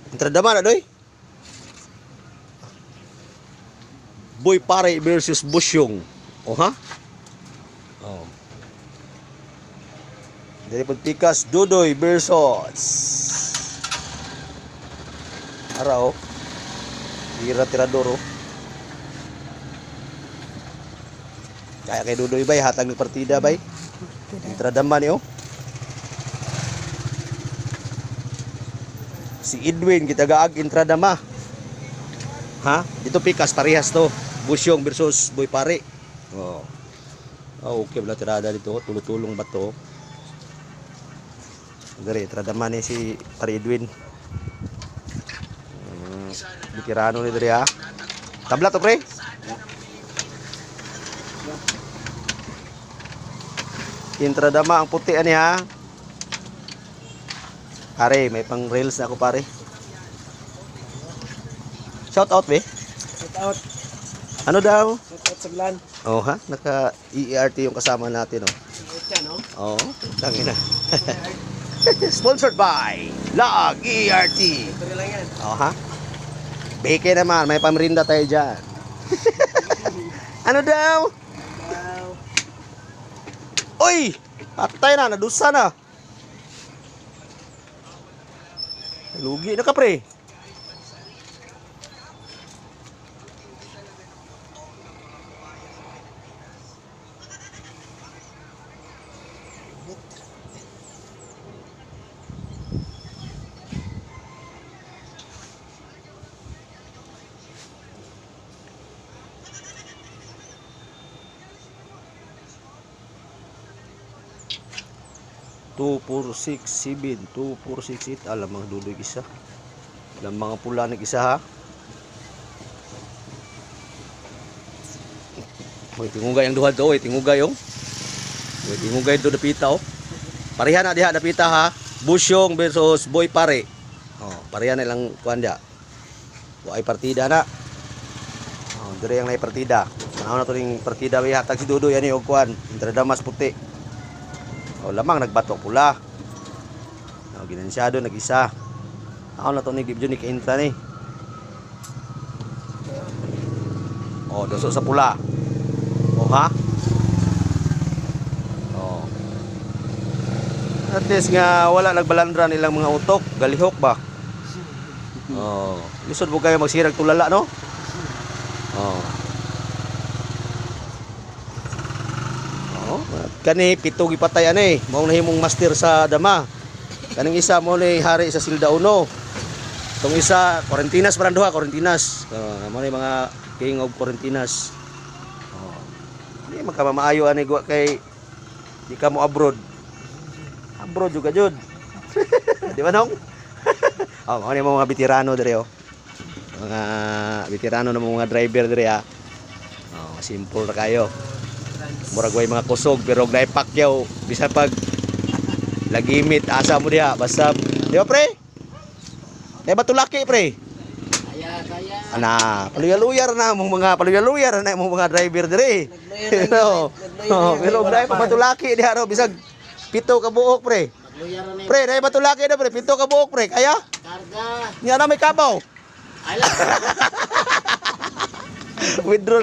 Entrada mana doy? Boy Pare versus Busyong. Oh ha? Oh. Dari Pikas Dudoy versus Araw. Tira tirador oh. Kaya kay Dudoy bay hatag ng partida bay. Entrada man oh. Si Edwin kita gaag entrada ma. Ha? Dito Pikas parehas to. Busyong versus Boy Pare. Oh. Oh, okay bala tirada dito. Tulong-tulong ba to? Dari entrada man ni si Pare Edwin. Dikirano ni dari ha. Tabla to pre. Entrada ma ang puti ani ha. Pare, may pang reels na ako pare. Shout out be. Shout out. Ano daw? Shout out sa Glan. Oh ha, naka EERT yung kasama natin oh. Yan, no? Oh, tangina. Sponsored by Lag EERT. Ito rin lang yan. Oh ha. Beke naman, may pamrinda tayo diyan. Ano daw? Wow. Oy, patay na, nadusa na. Lugi na ka pre. Two, 4, 6, 7, 2, 4, 6, 8. Alam mga duloy isa. Alam mga pula ng isa ha. Uy, tingugay ang duha to. Uy, tingugay oh. Uy, tingugay do napita oh. Pareha na diha napita ha. Busyong versus Boy Pare. Oh, pareha na lang kuan dia. Ay partida na. Oh, dire yang nay partida. Ano na to ning partida may hatag si Dudoy ani og kuan. Entrada mas puti. O lamang nagbato pula. O ginansyado nag-isa. Ako na to ni Gibjo ni kaintra ni. O doso sa pula. O ha? O. At least nga wala nagbalandra nilang mga utok, galihok ba? O, lisod mo kayo magsirag tulala no? O. Kani pito gipatay ani, mao nahimong master sa dama. Kaning isa mo ni hari sa Silda Uno. Tong isa Quarentinas parang duha Quarentinas. Mo ni mga king of Quarentinas. Di makamaayo ani gwa kay di ka mo abroad. Abroad juga jud. Di ba nong? Mo ni mga veterano dire oh. Mga veterano na mga driver dire ha. Simple ra kayo. Murag way mga kusog pero nay pakyaw bisa pag lagimit asa mo diha basta di ba pre? Nay batulaki pre. Kaya. Ana, paluyaluyar na mong mga paluyaluyar na mong mga driver dire. No. Pero nay batulaki diha ro bisag pito ka buok pre. Pre, nay batulaki na pre, pito ka buok pre. Kaya? Karga. Nya na may kabaw. Ay lang. Withdraw